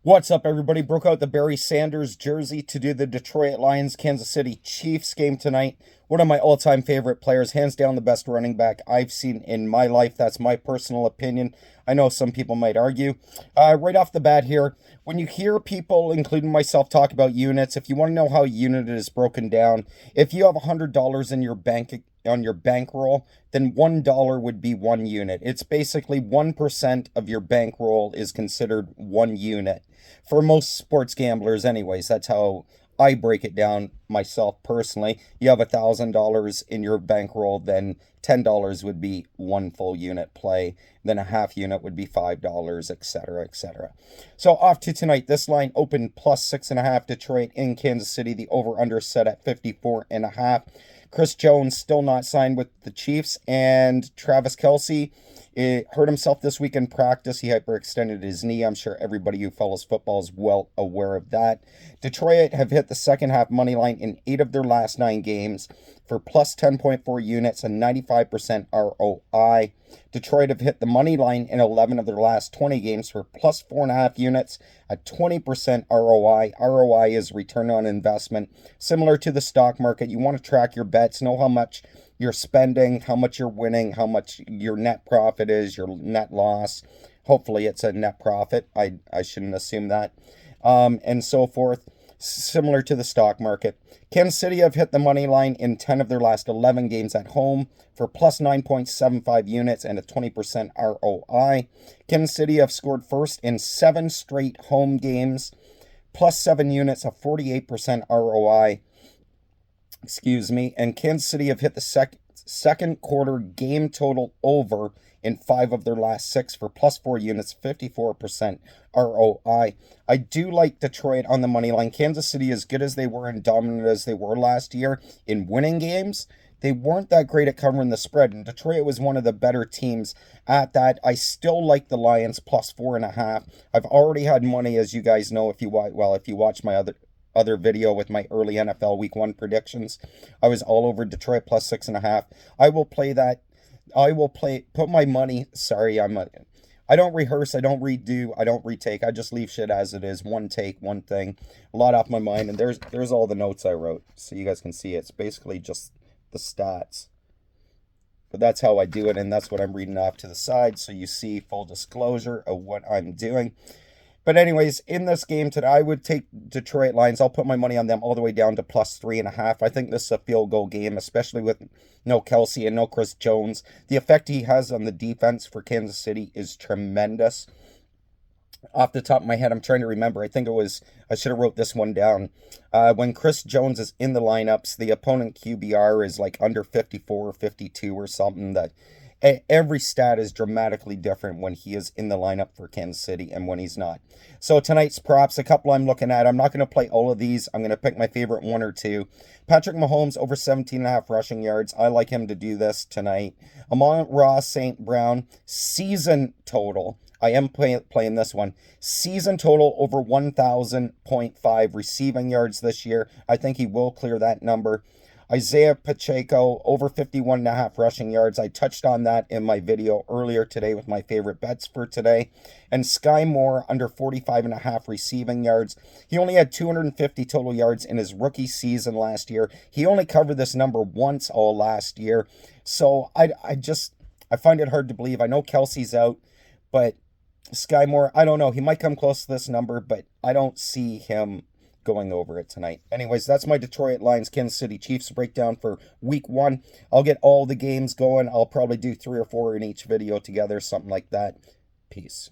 What's up, everybody? Broke out the Barry Sanders jersey to do the Detroit Lions Kansas City Chiefs game tonight. One of my all-time favorite players, hands down the best running back I've seen in my life. That's my personal opinion. I know some people might argue. Right off the bat here, when you hear people, including myself, talk about units, if you want to know how a unit is broken down, if you have $100 in your bank on your bankroll, then $1 would be 1 unit. It's basically 1% of your bankroll is considered 1 unit. For most sports gamblers, anyways, that's how I break it down myself personally. You have $1,000 in your bankroll, then $10 would be one full unit play, then a half unit would be $5, etc., etc. So off to tonight. This line opened plus 6.5. Detroit in Kansas City. The over/under set at 54.5. Chris Jones still not signed with the Chiefs, and Travis Kelce hurt himself this week in practice. He hyperextended his knee. I'm sure everybody who follows football is well aware of that. Detroit have hit the second half money line in 8 of their last 9 games for plus 10.4 units and 95% ROI. Detroit have hit the money line in 11 of their last 20 games for plus 4.5 units at 20% ROI. ROI is return on investment. Similar to the stock market, you want to track your bets, know how much you're spending, how much you're winning, how much your net profit is, your net loss. Hopefully it's a net profit. I shouldn't assume that. And so forth. Similar to the stock market. Kansas City have hit the money line in 10 of their last 11 games at home for plus 9.75 units and a 20% ROI. Kansas City have scored first in 7 straight home games, plus 7 units, a 48% ROI. And Kansas City have hit the second quarter game total over in 5 of their last 6 for plus 4 units, 54% ROI. I do like Detroit on the money line. Kansas City, as good as they were and dominant as they were last year in winning games, they weren't that great at covering the spread, and Detroit was one of the better teams at that. I still like the Lions plus 4.5. I've already had money, as you guys know, if you watch my other video with my early NFL Week 1 predictions. I was all over Detroit plus 6.5. I will play that. Put my money. Sorry, I don't rehearse, I don't redo, I don't retake. I just leave shit as it is. One take, one thing. A lot off my mind, and there's all the notes I wrote, so you guys can see it. It's basically just the stats. But that's how I do it, and that's what I'm reading off to the side, so you see full disclosure of what I'm doing. But anyways, in this game today, I would take Detroit Lions. I'll put my money on them all the way down to plus 3.5. I think this is a field goal game, especially with no Kelce and no Chris Jones. The effect he has on the defense for Kansas City is tremendous. Off the top of my head, I'm trying to remember. I should have wrote this one down. When Chris Jones is in the lineups, the opponent QBR is like under 54 or 52 or something. That every stat is dramatically different when he is in the lineup for Kansas City and when he's not. So tonight's props, a couple I'm looking at. I'm not going to play all of these. I'm going to pick my favorite 1 or 2. Patrick Mahomes over 17.5 rushing yards. I like him to do this tonight. Amon-Ra St. Brown season total. I am playing this one. Season total over 1,000.5 receiving yards this year. I think he will clear that number. Isaiah Pacheco over 51.5 rushing yards. I touched on that in my video earlier today with my favorite bets for today. And Sky Moore under 45.5 receiving yards. He only had 250 total yards in his rookie season last year. He only covered this number once all last year. So I find it hard to believe. I know Kelsey's out, but Sky Moore, I don't know. He might come close to this number, but I don't see him going over it tonight. Anyways, that's my Detroit Lions Kansas City Chiefs breakdown for week 1. I'll get all the games going. I'll probably do 3 or 4 in each video together, something like that. Peace.